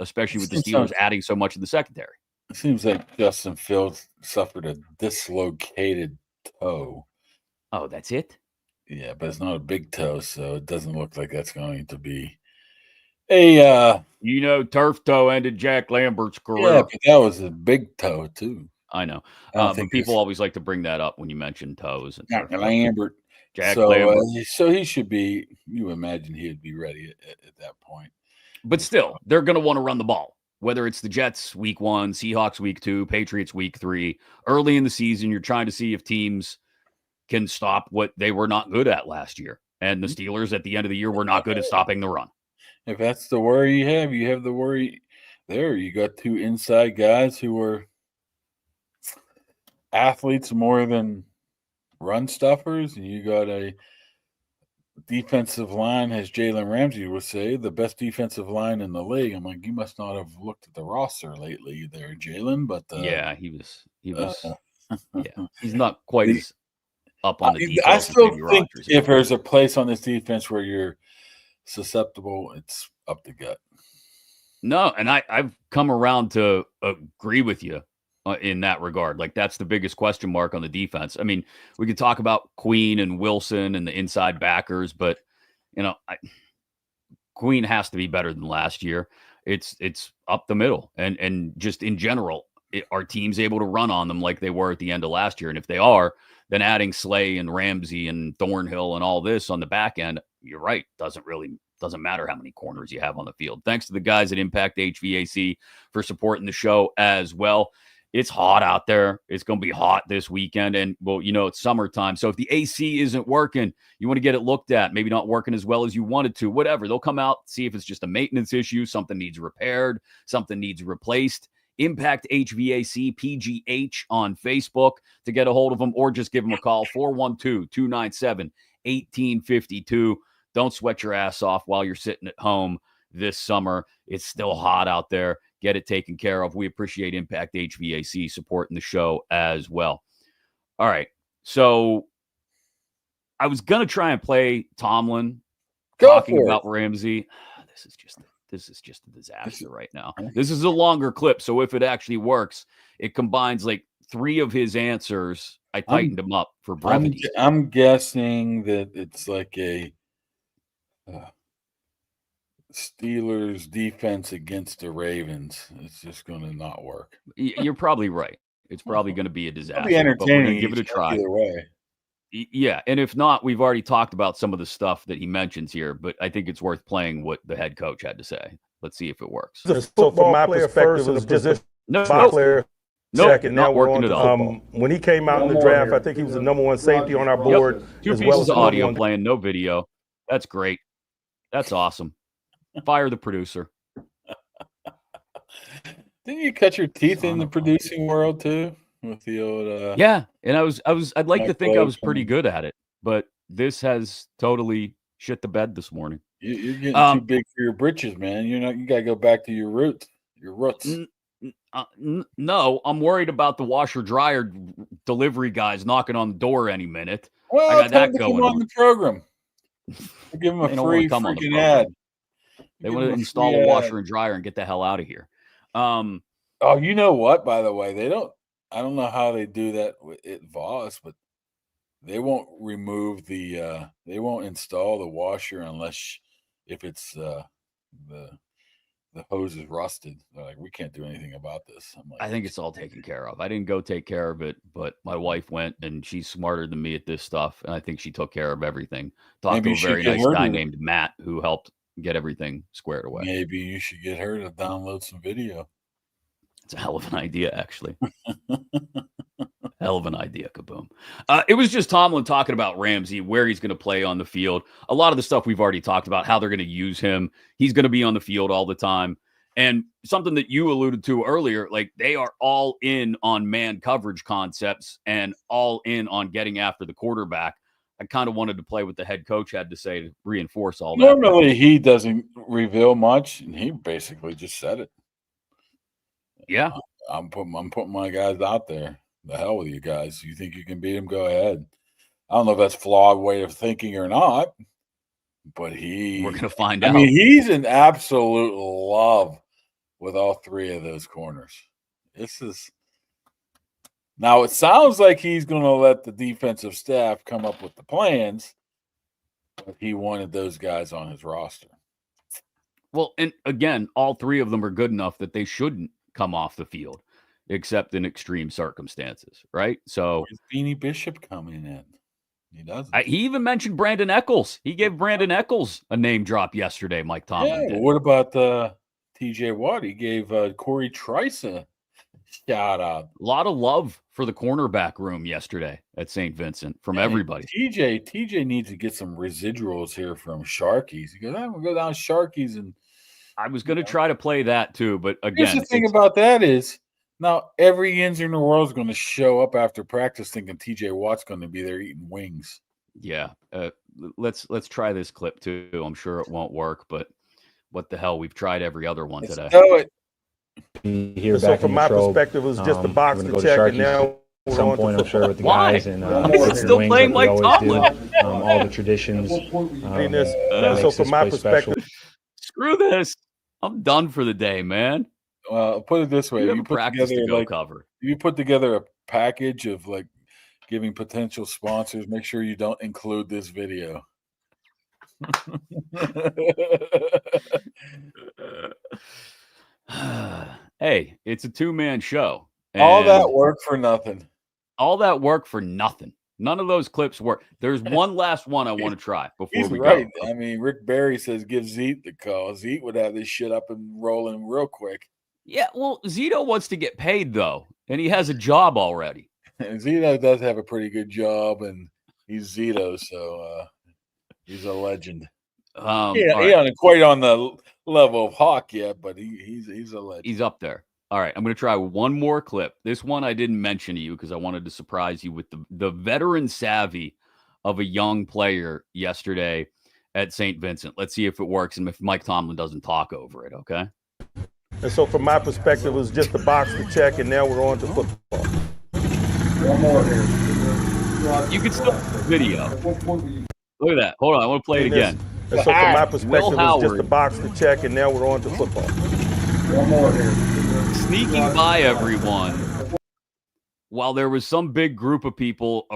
especially with the Steelers adding so much in the secondary. It seems like Justin Fields suffered a dislocated toe. Oh, that's it? Yeah, but it's not a big toe, so it doesn't look like that's going to be a... turf toe ended Jack Lambert's career. Yeah, but that was a big toe, too. I know. But people always like to bring that up when you mention toes. And Jack Lambert. Jack Lambert. So he should be, you imagine he would be ready at that point. But still, they're going to want to run the ball, whether it's the Jets week 1, Seahawks week 2, Patriots week 3. Early in the season, you're trying to see if teams can stop what they were not good at last year. And the Steelers at the end of the year were not good at stopping the run. If that's the worry you have the worry there. You got 2 inside guys who are athletes more than run stuffers, and you got a defensive line, as Jalen Ramsey would say, the best defensive line in the league. I'm like, you must not have looked at the roster lately there, Jalen. But yeah, he was yeah, he's not quite as up on the defense. I still think Rodgers if there's a place on this defense where you're susceptible, it's up the gut. No, and I've come around to agree with you in that regard. Like, that's the biggest question mark on the defense. I mean, we could talk about Queen and Wilson and the inside backers, but Queen has to be better than last year. It's up the middle, and just in general, are teams able to run on them like they were at the end of last year? And if they are, then adding Slay and Ramsey and Thornhill and all this on the back end, you're right, doesn't matter how many corners you have on the field. Thanks to the guys at Impact HVAC for supporting the show as well. It's hot out there. It's going to be hot this weekend. And, well, it's summertime. So if the AC isn't working, you want to get it looked at, maybe not working as well as you wanted to, whatever. They'll come out, see if it's just a maintenance issue, something needs repaired, something needs replaced. Impact HVAC PGH on Facebook to get a hold of them, or just give them a call, 412-297-1852. Don't sweat your ass off while you're sitting at home this summer. It's still hot out there. Get it taken care of. We appreciate Impact HVAC supporting the show as well. All right. So I was going to try and play Tomlin talking about Ramsey. This is just a disaster right now. This is a longer clip, so if it actually works, it combines like 3 of his answers. I tightened them up for brevity. I'm guessing that it's like a Steelers defense against the Ravens. It's just going to not work. You're probably right. It's probably going to be a disaster. It'll be entertaining. Give it a try. Either way. Yeah, and if not, we've already talked about some of the stuff that he mentions here, but I think it's worth playing what the head coach had to say. Let's see if it works. So from my perspective, it was just a player check, and now we're on to when he came out in the draft, I think he was the #1 safety on our board. Yep. 2 pieces of audio playing, no video. That's great. That's awesome. Fire the producer. Didn't you cut your teeth in the producing world too? With the old yeah, and I'd like to think I was pretty good at it, but this has totally shit the bed this morning. You're getting too big for your britches, man. You gotta go back to your roots. No, I'm worried about the washer dryer delivery guys knocking on the door any minute. Well, I got that going on the program. We'll give them a free freaking ad. They want to install a washer and dryer and get the hell out of here. Oh, you know what? By the way, I don't know how they do that at Voss, but they won't remove they won't install the washer unless if it's the hose is rusted. They're like, we can't do anything about this. I'm like, I think it's all taken care of. I didn't go take care of it, but my wife went, and she's smarter than me at this stuff, and I think she took care of everything. Talked to a very nice guy named Matt who helped get everything squared away. Maybe you should get her to download some video. It's a hell of an idea, actually. Hell of an idea, Kaboom. It was just Tomlin talking about Ramsey, where he's going to play on the field. A lot of the stuff we've already talked about, how they're going to use him. He's going to be on the field all the time. And something that you alluded to earlier, like they are all in on man coverage concepts and all in on getting after the quarterback. I kind of wanted to play what the head coach had to say to reinforce all that. Normally, he doesn't reveal much, and he basically just said it. Yeah. I'm putting my guys out there. The hell with you guys. You think you can beat him? Go ahead. I don't know if that's a flawed way of thinking or not, but we're going to find out. I mean, he's in absolute love with all 3 of those corners. Now it sounds like he's going to let the defensive staff come up with the plans, but he wanted those guys on his roster. Well, and again, all 3 of them are good enough that they shouldn't come off the field, except in extreme circumstances, right? So where's Beanie Bishop coming in? He doesn't. He even mentioned Brandon Eccles. He gave Brandon Eccles a name drop yesterday, Mike Tomlin did. What about TJ Watt? He gave Corey Trice a shout out. A lot of love for the cornerback room yesterday at Saint Vincent from everybody. TJ needs to get some residuals here from Sharkies. He goes, I'm going to go down Sharkies. And I was going to try to play that too, but again. Here's the thing about that is, now every Yinzer in the world is going to show up after practice thinking TJ Watt's going to be there eating wings. Yeah. Let's try this clip too. I'm sure it won't work, but what the hell? We've tried every other one today. Do it. Here so from my perspective, it was just a box to check, and now at some point, I'm sure, with the guys and still playing like Tomlin. All the traditions. So from my perspective, screw this. I'm done for the day, man. Well, put it this way: you put together cover. You put together a package of like giving potential sponsors. Make sure you don't include this video. Hey, it's a 2-man show. All that work for nothing. All that work for nothing. None of those clips work. There's one last one I want to try before we go. I mean, Rick Barry says give Zeke the call. Zeke would have this shit up and rolling real quick. Yeah, well, Zito wants to get paid, though, and he has a job already. And Zito does have a pretty good job, and he's Zito, so he's a legend. He ain't quite on the level of Hawk yet, but he's a legend. He's up there. All right, I'm going to try one more clip. This one I didn't mention to you because I wanted to surprise you with the veteran savvy of a young player yesterday at Saint Vincent. Let's see if it works and if Mike Tomlin doesn't talk over it, okay? And so from my perspective, it was just a box to check, and now we're on to football. One more here. You can still video. Look at that. Hold on, I want to play it again. And so from my perspective, it was just a box to check, and now we're on to football. One more here. Sneaking by everyone while there was some big group of people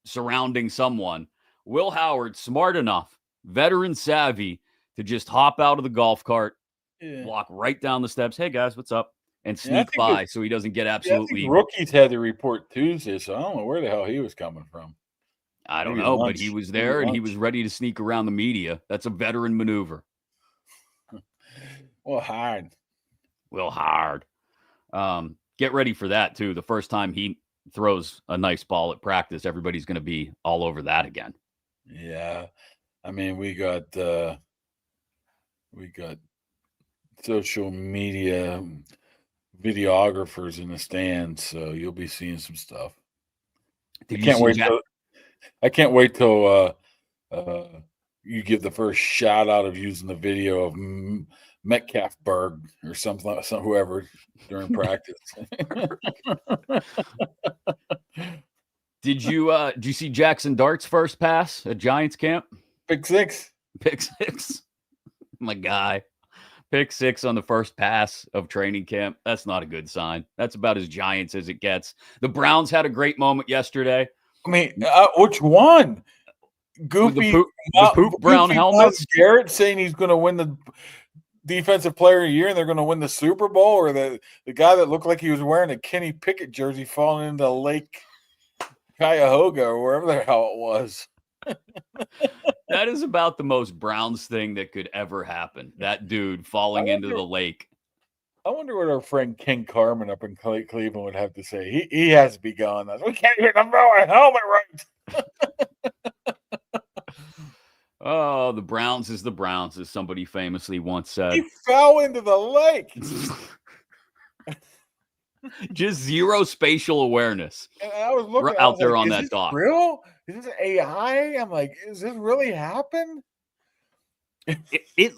surrounding someone. Will Howard, smart enough, veteran savvy, to just hop out of the golf cart, walk right down the steps. Hey, guys, what's up? And sneak by so he doesn't get absolutely. I think rookies had to report Tuesday, so I don't know where the hell he was coming from. I don't know, but he was there and he was ready to sneak around the media. That's a veteran maneuver. Will Howard. Get ready for that, too. The first time he throws a nice ball at practice, everybody's going to be all over that again. Yeah. I mean, we got social media videographers in the stands, so you'll be seeing some stuff. I can't wait till you give the first shout out of using the video of Metcalfberg or something, whoever during practice. Did you see Jackson Dart's first pass at Giants camp? Pick six. My guy. Pick six on the first pass of training camp. That's not a good sign. That's about as Giants as it gets. The Browns had a great moment yesterday. I mean, which one? Goofy, the poop brown helmets. Garrett saying he's going to win the defensive player of the year and they're going to win the Super Bowl, or the guy that looked like he was wearing a Kenny Pickett jersey falling into Lake Cuyahoga or wherever the hell it was. That is about the most Browns thing that could ever happen. That dude falling into the lake. I wonder what our friend King Carmen up in Cleveland would have to say. He has to be gone. We can't get him throw a helmet right. Oh, the Browns is the Browns, as somebody famously once said. He fell into the lake. Just zero spatial awareness. And I was looking out there on that dock. Real? Is this AI? I'm like, is this really happen? It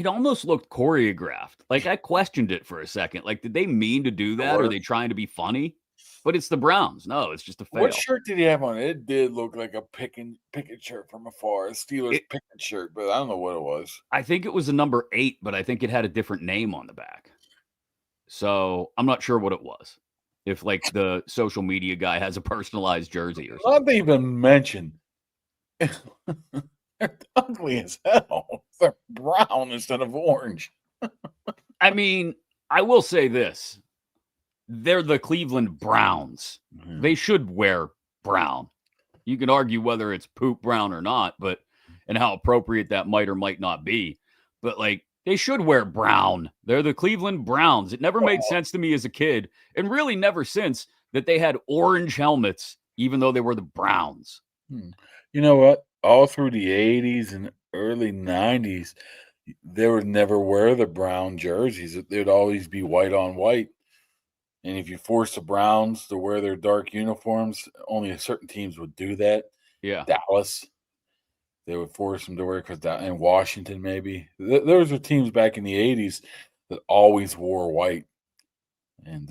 almost looked choreographed. Like, I questioned it for a second. Like, did they mean to do that? Or are they trying to be funny? But it's the Browns. No, it's just a fail. What shirt did he have on? It did look like a Pickett shirt from afar. A Steelers Pickett shirt, but I don't know what it was. I think it was a number 8, but I think it had a different name on the back. So I'm not sure what it was. If, like, the social media guy has a personalized jersey or something. Not even mention. They're ugly as hell. They're brown instead of orange. I mean, I will say this. They're the Cleveland Browns. Mm-hmm. They should wear brown. You can argue whether it's poop brown or not, and how appropriate that might or might not be. But, like, they should wear brown. They're the Cleveland Browns. It never made sense to me as a kid, and really never since, that they had orange helmets, even though they were the Browns. You know what? All through the 80s and early 90s, they would never wear the brown jerseys. They'd always be white on white. And if you force the Browns to wear their dark uniforms, only certain teams would do that. Yeah. Dallas. They would force them to wear, in Washington, maybe. Those were teams back in the 80s that always wore white. And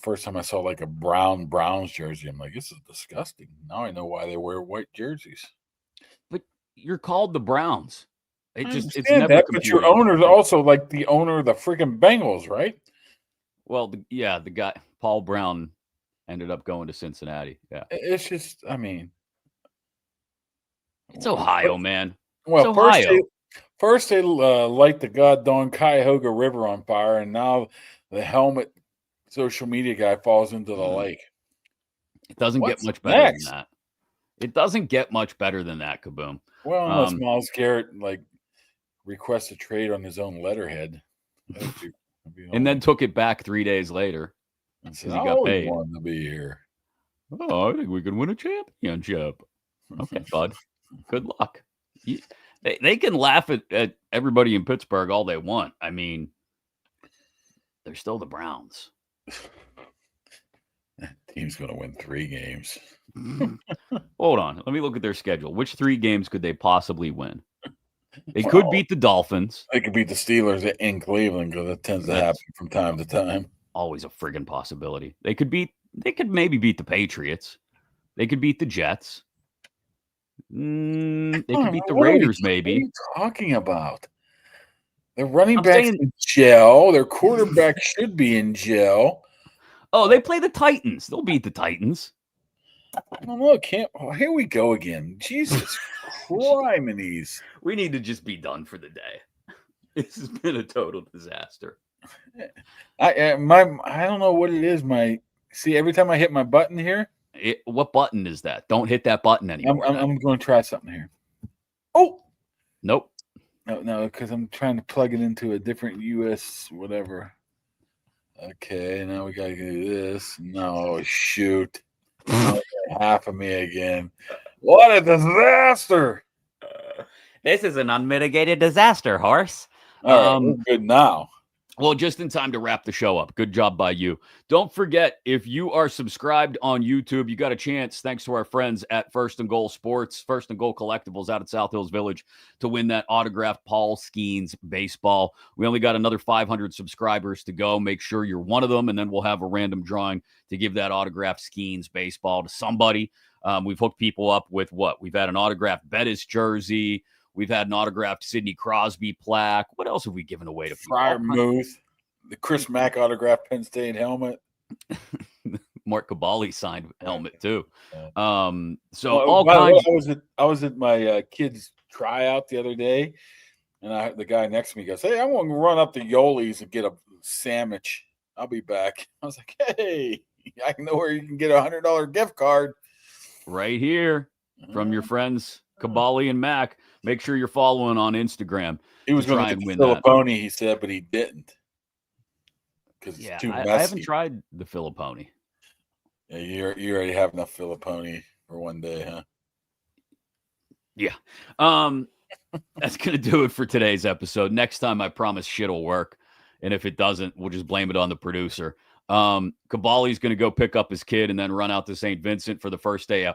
first time I saw like a Browns jersey, I'm like, this is disgusting. Now I know why they wear white jerseys. But you're called the Browns. It's never that, but your owner's also like the owner of the freaking Bengals, right? Well, the guy, Paul Brown, ended up going to Cincinnati. Yeah. It's just, I mean. It's Ohio, man. Well, first they light the goddamn Cuyahoga River on fire, and now the helmet social media guy falls into the lake. It doesn't get much better than that. It doesn't get much better than that, Kaboom. Well, unless Myles Garrett requests a trade on his own letterhead, and then took it back 3 days later because he got paid. Wanted to be here. Oh, I think we can win a championship. Okay, bud. Good luck. They can laugh at everybody in Pittsburgh all they want. I mean, they're still the Browns. That team's going to win 3 games. Hold on. Let me look at their schedule. Which 3 games could they possibly win? They could beat the Dolphins. They could beat the Steelers in Cleveland because that tends to happen from time to time. Always a friggin' possibility. They could maybe beat the Patriots. They could beat the Jets. They could beat the Raiders, maybe. What are you talking about? Their running back's in jail. Their quarterback should be in jail. Oh, they play the Titans. They'll beat the Titans. I don't know. Here we go again. Jesus Christ. We need to just be done for the day. This has been a total disaster. I don't know what it is. See, every time I hit my button here. What button is that? Don't hit that button anymore. I'm going to try something here. Oh, nope. No, because I'm trying to plug it into a different US whatever. Okay, now we got to do this. No, shoot. Half of me again. What a disaster. This is an unmitigated disaster, horse. All right, we're good now. Well, just in time to wrap the show up. Good job by you. Don't forget, if you are subscribed on YouTube, you got a chance, thanks to our friends at First and Goal Sports, First and Goal Collectibles out at South Hills Village, to win that autographed Paul Skeens baseball. We only got another 500 subscribers to go. Make sure you're one of them, and then we'll have a random drawing to give that autographed Skeens baseball to somebody. We've hooked people up with what? We've had an autographed Bettis jersey. We've had an autographed Sidney Crosby plaque. What else have we given away to people? Fryermuth, the Chris Mack autographed Penn State helmet. Mark Kaboly signed helmet too. I was at my kid's tryout the other day, and the guy next to me goes, "Hey, I'm going to run up to Yoli's and get a sandwich. I'll be back." I was like, "Hey, I know where you can get $100 gift card right here from your friends Kaboly and Mack." Make sure you're following on Instagram. He was going to get the Filipponi, he said, but he didn't. Because it's too messy. I haven't tried the Filipponi. Yeah, you already have enough Filipponi for one day, huh? Yeah. That's going to do it for today's episode. Next time, I promise shit will work. And if it doesn't, we'll just blame it on the producer. Kaboly's going to go pick up his kid and then run out to Saint Vincent for the first day of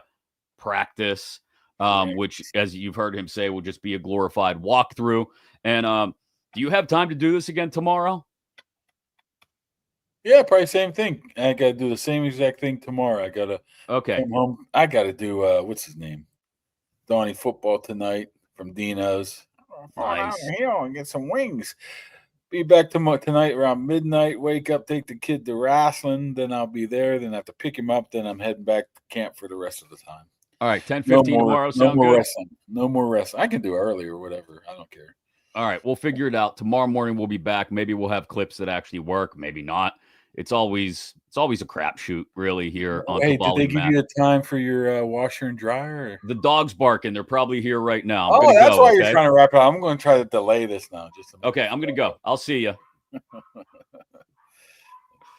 practice. Which, as you've heard him say, will just be a glorified walkthrough. And do you have time to do this again tomorrow? Yeah, probably same thing. I got to do the same exact thing tomorrow. I got to come home. I got to do, what's his name? Donnie football tonight from Dino's. Nice. And get some wings. Be back tonight around midnight. Wake up, take the kid to wrestling. Then I'll be there. Then I have to pick him up. Then I'm heading back to camp for the rest of the time. All right, 10:15 tomorrow. Sound good? Wrestling. No more wrestling. I can do early or whatever. I don't care. All right, we'll figure it out. Tomorrow morning we'll be back. Maybe we'll have clips that actually work. Maybe not. It's always a crapshoot, really, here on Hey, Kaboly+Mack. did they give you a time for your washer and dryer? Or? The dog's barking. They're probably here right now. That's why you're trying to wrap it up. I'm going to try to delay this now. Okay, I'm going to go. I'll see you.